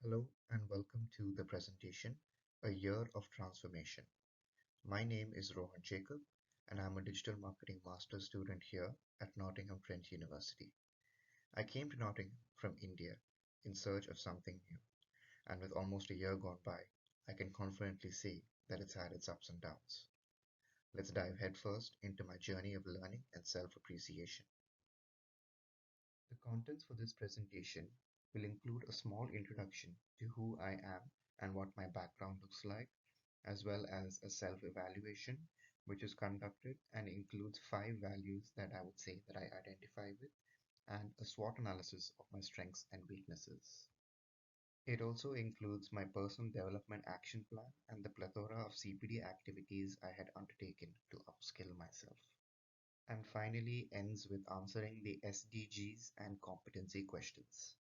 Hello and welcome to the presentation, A Year of Transformation. My name is Rohan Chacko and I'm a digital marketing master's student here at Nottingham Trent University. I came to Nottingham from India in search of something new, and with almost a year gone by, I can confidently say that it's had its ups and downs. Let's dive headfirst into my journey of learning and self-appreciation. The contents for this presentation will include a small introduction to who I am and what my background looks like, as well as a self-evaluation, which is conducted and includes 5 values that I would say that I identify with, and a SWOT analysis of my strengths and weaknesses. It also includes my personal development action plan and the plethora of CPD activities I had undertaken to upskill myself. And finally ends with answering the SDGs and competency questions.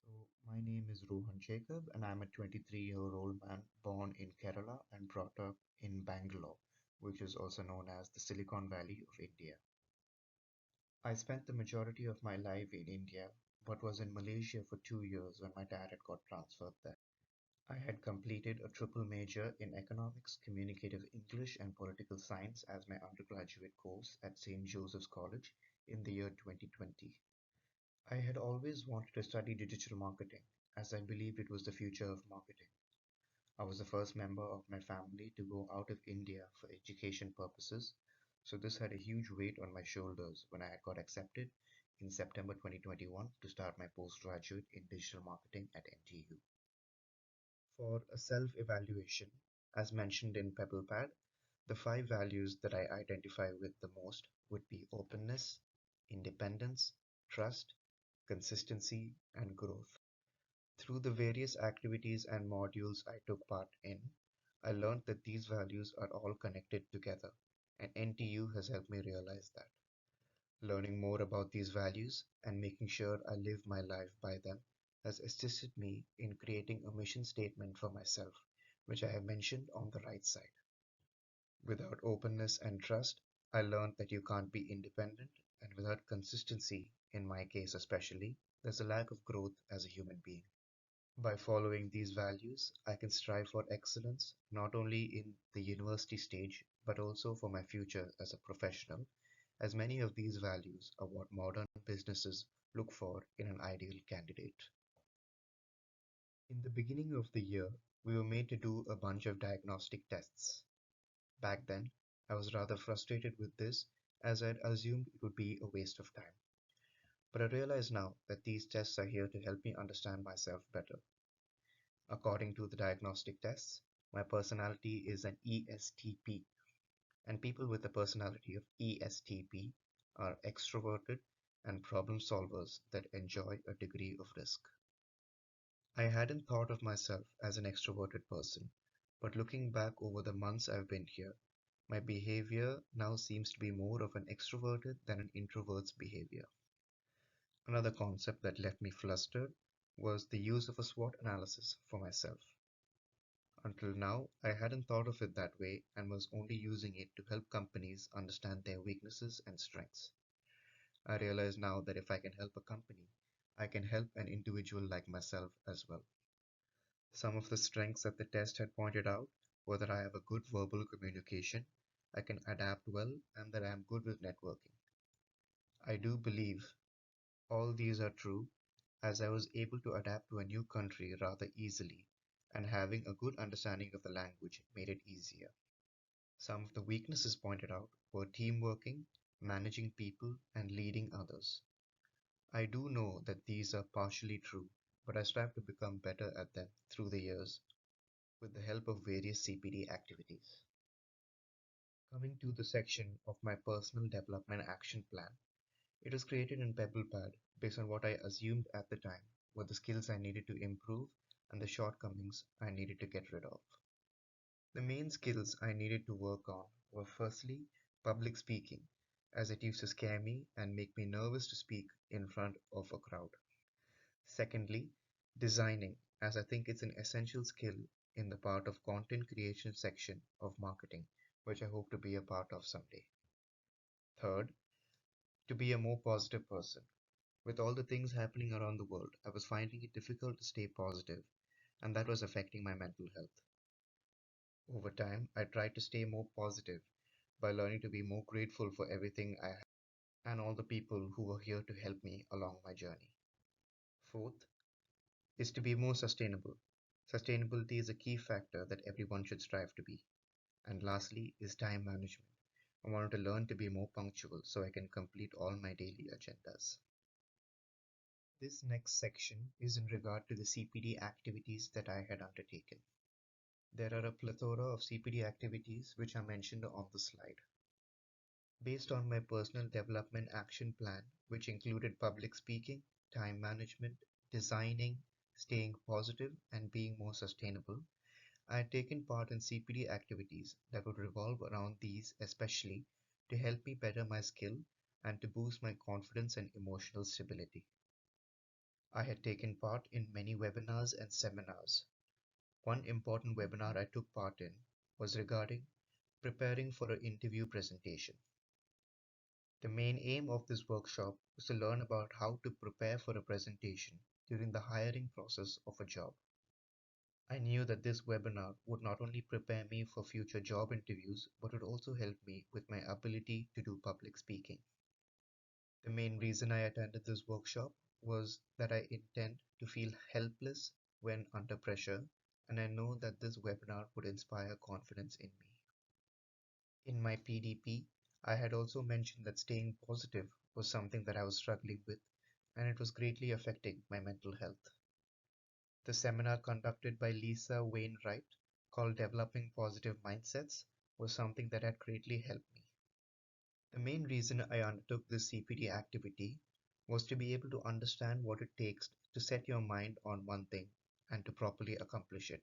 So, my name is Rohan Jacob, and I'm a 23-year-old man born in Kerala and brought up in Bangalore, which is also known as the Silicon Valley of India. I spent the majority of my life in India, but was in Malaysia for 2 years when my dad had got transferred there. I had completed a triple major in economics, communicative English, and political science as my undergraduate course at St. Joseph's College in the year 2020. I had always wanted to study digital marketing as I believed it was the future of marketing. I was the first member of my family to go out of India for education purposes, so this had a huge weight on my shoulders when I had got accepted in September 2021 to start my postgraduate in digital marketing at NTU. For a self-evaluation, as mentioned in PebblePad, the 5 values that I identify with the most would be openness, independence, trust, consistency, and growth. Through the various activities and modules I took part in, I learned that these values are all connected together, and NTU has helped me realize that. Learning more about these values and making sure I live my life by them has assisted me in creating a mission statement for myself, which I have mentioned on the right side. Without openness and trust, I learned that you can't be independent, and without consistency, in my case especially, there's a lack of growth as a human being. By following these values, I can strive for excellence not only in the university stage but also for my future as a professional, as many of these values are what modern businesses look for in an ideal candidate. In the beginning of the year, we were made to do a bunch of diagnostic tests. Back then, I was rather frustrated with this as I'd assumed it would be a waste of time. But I realize now that these tests are here to help me understand myself better. According to the diagnostic tests, my personality is an ESTP, and people with the personality of ESTP are extroverted and problem solvers that enjoy a degree of risk. I hadn't thought of myself as an extroverted person, but looking back over the months I've been here, my behavior now seems to be more of an extroverted than an introvert's behavior. Another concept that left me flustered was the use of a SWOT analysis for myself. Until now, I hadn't thought of it that way and was only using it to help companies understand their weaknesses and strengths. I realize now that if I can help a company, I can help an individual like myself as well. Some of the strengths that the test had pointed out were that I have a good verbal communication, I can adapt well, and that I am good with networking. I do believe all these are true as I was able to adapt to a new country rather easily, and having a good understanding of the language made it easier. Some of the weaknesses pointed out were team working, managing people, and leading others. I do know that these are partially true, but I strive to become better at them through the years with the help of various CPD activities. Coming to the section of my personal development action plan, it was created in PebblePad based on what I assumed at the time were the skills I needed to improve and the shortcomings I needed to get rid of. The main skills I needed to work on were firstly public speaking, as it used to scare me and make me nervous to speak in front of a crowd. Secondly, designing, as I think it's an essential skill in the part of content creation section of marketing, which I hope to be a part of someday. Third, to be a more positive person. With all the things happening around the world, I was finding it difficult to stay positive, and that was affecting my mental health. Over time, I tried to stay more positive by learning to be more grateful for everything I have and all the people who were here to help me along my journey. Fourth is to be more sustainable. Sustainability is a key factor that everyone should strive to be. And lastly is time management. I wanted to learn to be more punctual so I can complete all my daily agendas. This next section is in regard to the CPD activities that I had undertaken. There are a plethora of CPD activities which are mentioned on the slide. Based on my personal development action plan, which included public speaking, time management, designing, staying positive, and being more sustainable, I had taken part in CPD activities that would revolve around these, especially to help me better my skill and to boost my confidence and emotional stability. I had taken part in many webinars and seminars. One important webinar I took part in was regarding preparing for an interview presentation. The main aim of this workshop was to learn about how to prepare for a presentation during the hiring process of a job. I knew that this webinar would not only prepare me for future job interviews, but would also help me with my ability to do public speaking. The main reason I attended this workshop was that I intend to feel helpless when under pressure, and I know that this webinar would inspire confidence in me. In my PDP, I had also mentioned that staying positive was something that I was struggling with, and it was greatly affecting my mental health. The seminar conducted by Lisa Wainwright, called Developing Positive Mindsets, was something that had greatly helped me. The main reason I undertook this CPD activity was to be able to understand what it takes to set your mind on one thing and to properly accomplish it.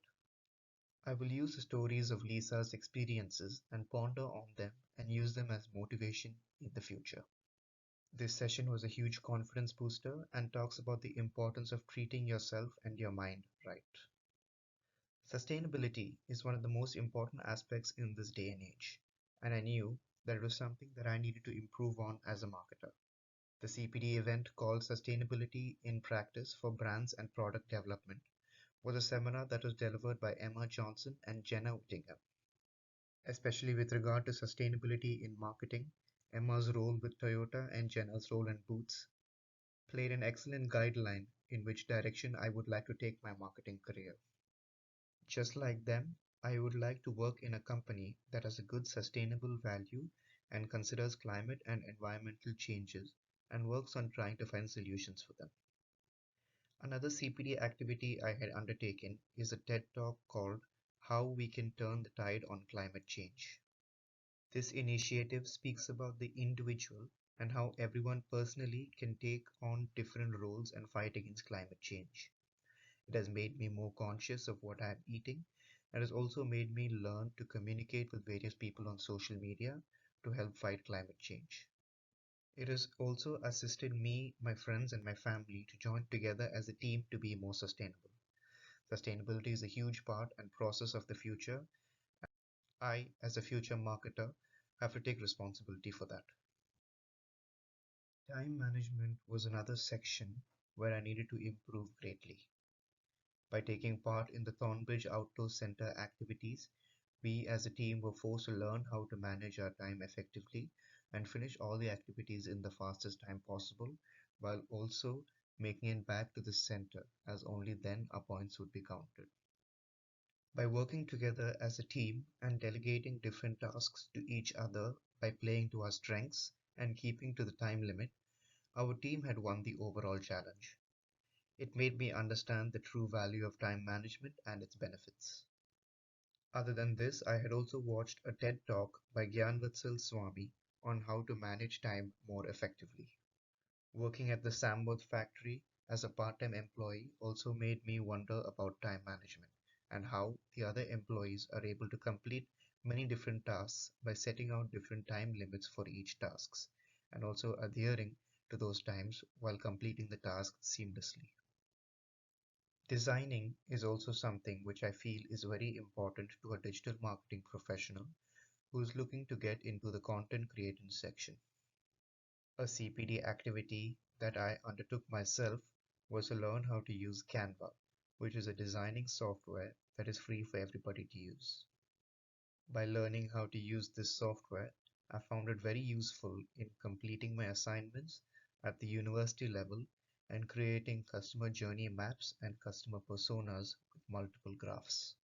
I will use the stories of Lisa's experiences and ponder on them and use them as motivation in the future. This session was a huge confidence booster and talks about the importance of treating yourself and your mind right. Sustainability is one of the most important aspects in this day and age, and I knew that it was something that I needed to improve on as a marketer. The CPD event called Sustainability in Practice for Brands and Product Development was a seminar that was delivered by Emma Johnson and Jenna Whittingham. Especially with regard to sustainability in marketing, Emma's role with Toyota and Jenna's role in Boots played an excellent guideline in which direction I would like to take my marketing career. Just like them, I would like to work in a company that has a good sustainable value and considers climate and environmental changes and works on trying to find solutions for them. Another CPD activity I had undertaken is a TED Talk called How We Can Turn the Tide on Climate Change. This initiative speaks about the individual and how everyone personally can take on different roles and fight against climate change. It has made me more conscious of what I am eating and has also made me learn to communicate with various people on social media to help fight climate change. It has also assisted me, my friends, and my family to join together as a team to be more sustainable. Sustainability is a huge part and process of the future. I, as a future marketer, have to take responsibility for that. Time management was another section where I needed to improve greatly. By taking part in the Thornbridge Outdoor Center activities, we as a team were forced to learn how to manage our time effectively and finish all the activities in the fastest time possible, while also making it back to the center, as only then our points would be counted. By working together as a team and delegating different tasks to each other by playing to our strengths and keeping to the time limit, our team had won the overall challenge. It made me understand the true value of time management and its benefits. Other than this, I had also watched a TED Talk by Gyanvatsal Swami on how to manage time more effectively. Working at the Samworth factory as a part-time employee also made me wonder about time management and how the other employees are able to complete many different tasks by setting out different time limits for each tasks and also adhering to those times while completing the task seamlessly. Designing is also something which I feel is very important to a digital marketing professional who is looking to get into the content creation section. A CPD activity that I undertook myself was to learn how to use Canva, which is a designing software that is free for everybody to use. By learning how to use this software, I found it very useful in completing my assignments at the university level and creating customer journey maps and customer personas with multiple graphs.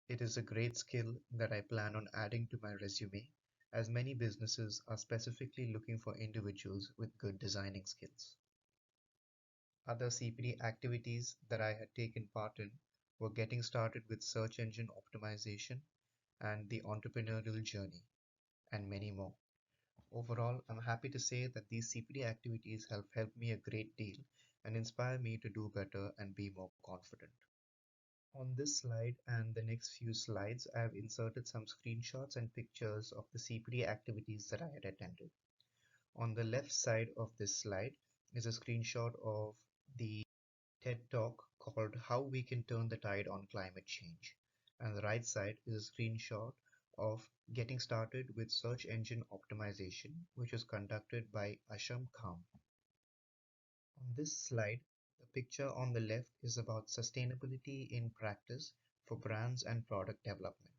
It is a great skill that I plan on adding to my resume, as many businesses are specifically looking for individuals with good designing skills. Other CPD activities that I had taken part in were getting started with search engine optimization and the entrepreneurial journey, and many more. Overall, I'm happy to say that these CPD activities have helped me a great deal and inspire me to do better and be more confident. On this slide and the next few slides, I have inserted some screenshots and pictures of the CPD activities that I had attended. On the left side of this slide is a screenshot of the TED Talk called How We Can Turn the Tide on Climate Change. And the right side is a screenshot of getting started with search engine optimization, which was conducted by Asham Khan. On this slide, the picture on the left is about sustainability in practice for brands and product development.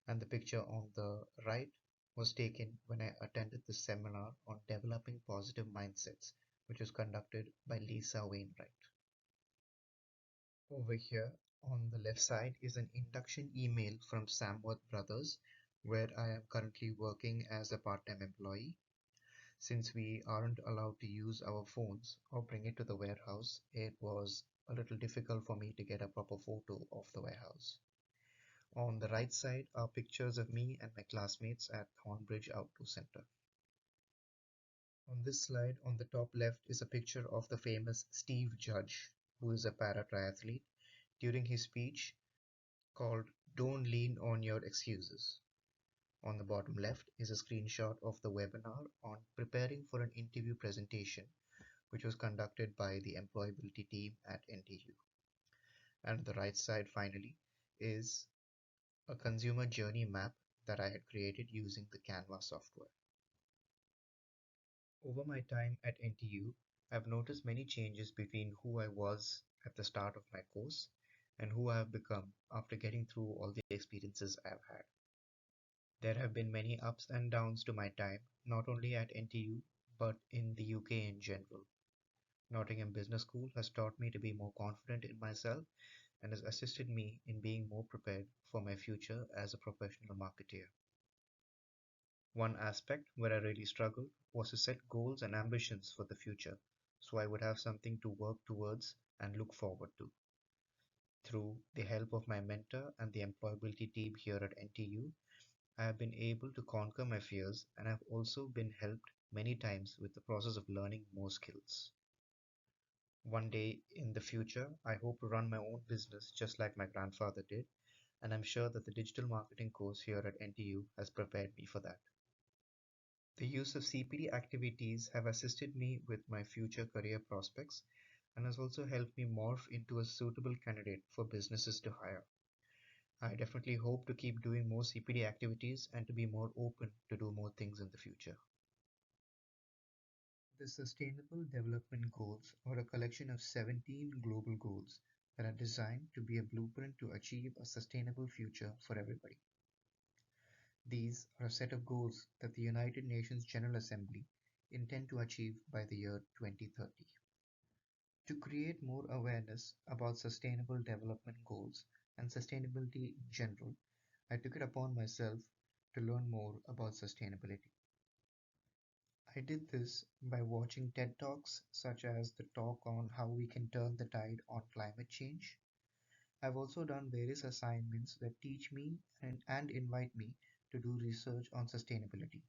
And the picture on the right was taken when I attended the seminar on developing positive mindsets, which was conducted by Lisa Wainwright. Over here on the left side is an induction email from Samworth Brothers, where I am currently working as a part-time employee. Since we aren't allowed to use our phones or bring it to the warehouse, it was a little difficult for me to get a proper photo of the warehouse. On the right side are pictures of me and my classmates at Thornbridge Outdoor Center. On this slide, on the top left is a picture of the famous Steve Judge, who is a para-triathlete, during his speech called Don't Lean on Your Excuses. On the bottom left is a screenshot of the webinar on preparing for an interview presentation, which was conducted by the employability team at NTU. And the right side finally is a consumer journey map that I had created using the Canva software. Over my time at NTU, I've noticed many changes between who I was at the start of my course and who I have become after getting through all the experiences I've had. There have been many ups and downs to my time, not only at NTU, but in the UK in general. Nottingham Business School has taught me to be more confident in myself and has assisted me in being more prepared for my future as a professional marketeer. One aspect where I really struggled was to set goals and ambitions for the future, so I would have something to work towards and look forward to. Through the help of my mentor and the employability team here at NTU, I have been able to conquer my fears and have also been helped many times with the process of learning more skills. One day in the future, I hope to run my own business just like my grandfather did, and I'm sure that the digital marketing course here at NTU has prepared me for that. The use of CPD activities have assisted me with my future career prospects and has also helped me morph into a suitable candidate for businesses to hire. I definitely hope to keep doing more CPD activities and to be more open to do more things in the future. The Sustainable Development Goals are a collection of 17 global goals that are designed to be a blueprint to achieve a sustainable future for everybody. These are a set of goals that the United Nations General Assembly intend to achieve by the year 2030. To create more awareness about sustainable development goals and sustainability in general, I took it upon myself to learn more about sustainability. I did this by watching TED Talks such as the talk on how we can turn the tide on climate change. I've also done various assignments that teach me and invite me to do research on sustainability.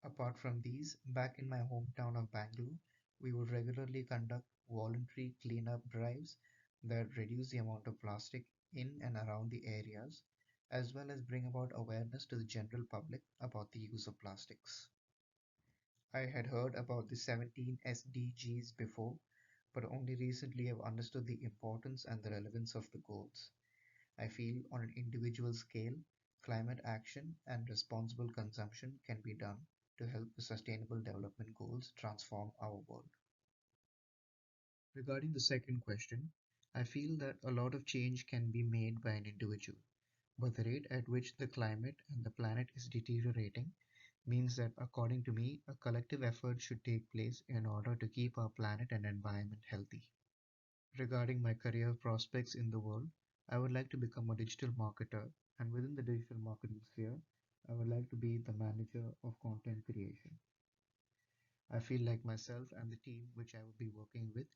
Apart from these, back in my hometown of Bangalore, we would regularly conduct voluntary cleanup drives that reduce the amount of plastic in and around the areas, as well as bring about awareness to the general public about the use of plastics. I had heard about the 17 SDGs before, but only recently have understood the importance and the relevance of the goals. I feel on an individual scale, climate action and responsible consumption can be done to help the Sustainable Development Goals transform our world. Regarding the second question, I feel that a lot of change can be made by an individual, but the rate at which the climate and the planet is deteriorating means that, according to me, a collective effort should take place in order to keep our planet and environment healthy. Regarding my career prospects in the world, I would like to become a digital marketer, and within the digital marketing sphere, I would like to be the manager of content creation. I feel like myself and the team which I would be working with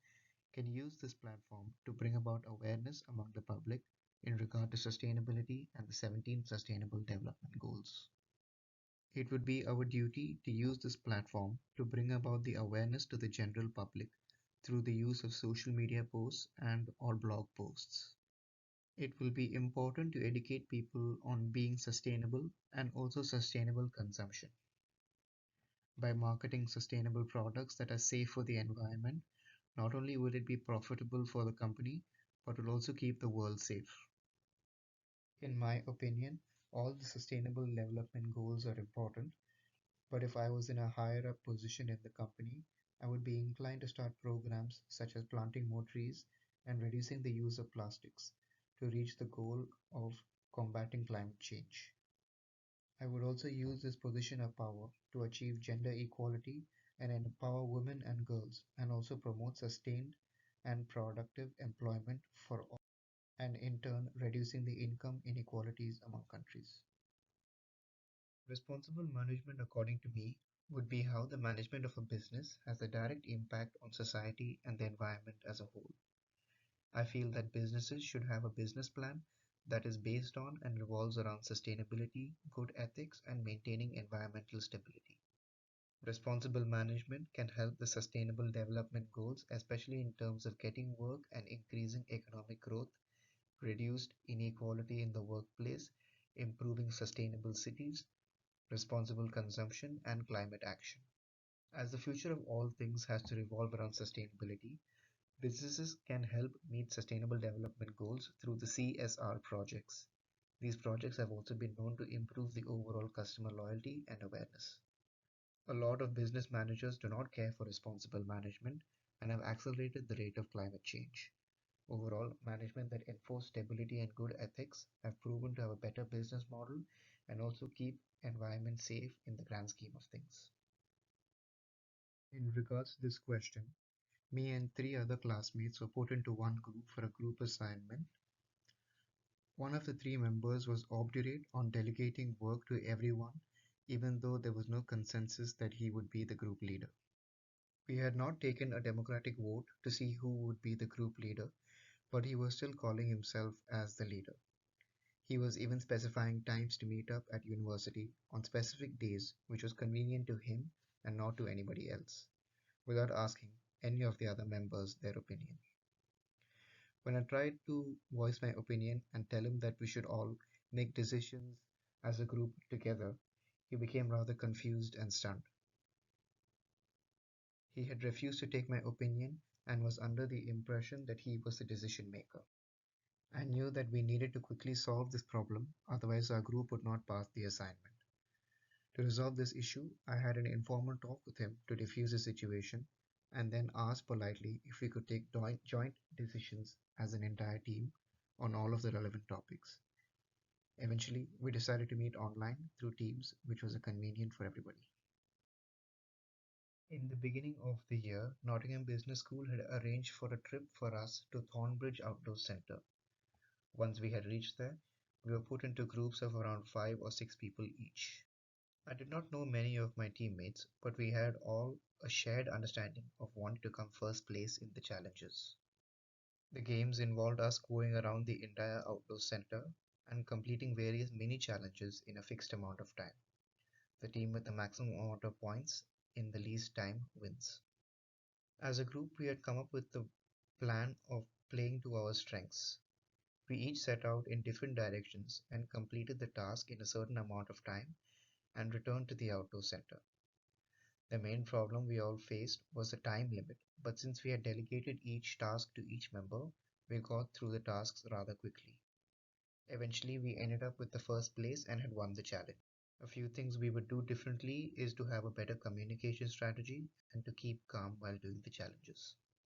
can use this platform to bring about awareness among the public in regard to sustainability and the 17 Sustainable Development Goals. It would be our duty to use this platform to bring about the awareness to the general public through the use of social media posts and or blog posts. It will be important to educate people on being sustainable and also sustainable consumption. By marketing sustainable products that are safe for the environment, not only will it be profitable for the company, but will also keep the world safe. In my opinion, all the sustainable development goals are important, but if I was in a higher up position in the company, I would be inclined to start programs such as planting more trees and reducing the use of plastics to reach the goal of combating climate change. I would also use this position of power to achieve gender equality and empower women and girls, and also promote sustained and productive employment for all, and in turn reducing the income inequalities among countries. Responsible management, according to me, would be how the management of a business has a direct impact on society and the environment as a whole. I feel that businesses should have a business plan that is based on and revolves around sustainability, good ethics, and maintaining environmental stability. Responsible management can help the sustainable development goals, especially in terms of getting work and increasing economic growth, reduced inequality in the workplace, improving sustainable cities, responsible consumption, and climate action. As the future of all things has to revolve around sustainability, businesses can help meet sustainable development goals through the CSR projects. These projects have also been known to improve the overall customer loyalty and awareness. A lot of business managers do not care for responsible management and have accelerated the rate of climate change. Overall, management that enforce stability and good ethics have proven to have a better business model and also keep environment safe in the grand scheme of things. In regards to this question, me and three other classmates were put into one group for a group assignment. One of the three members was obdurate on delegating work to everyone, even though there was no consensus that he would be the group leader. We had not taken a democratic vote to see who would be the group leader, but he was still calling himself as the leader. He was even specifying times to meet up at university on specific days which was convenient to him and not to anybody else, without asking any of the other members their opinion. When I tried to voice my opinion and tell him that we should all make decisions as a group together, he became rather confused and stunned. He had refused to take my opinion and was under the impression that he was the decision maker. I knew that we needed to quickly solve this problem, otherwise our group would not pass the assignment. To resolve this issue, I had an informal talk with him to defuse the situation and then asked politely if we could take joint decisions as an entire team on all of the relevant topics. Eventually, we decided to meet online through Teams, which was convenient for everybody. In the beginning of the year, Nottingham Business School had arranged for a trip for us to Thornbridge Outdoor Centre. Once we had reached there, we were put into groups of around 5 or 6 people each. I did not know many of my teammates, but we had all a shared understanding of wanting to come first place in the challenges. The games involved us going around the entire outdoor center and completing various mini challenges in a fixed amount of time. The team with the maximum amount of points in the least time wins. As a group, we had come up with the plan of playing to our strengths. We each set out in different directions and completed the task in a certain amount of time and returned to the outdoor center. The main problem we all faced was the time limit, but since we had delegated each task to each member, we got through the tasks rather quickly. Eventually, we ended up with the first place and had won the challenge. A few things we would do differently is to have a better communication strategy and to keep calm while doing the challenges.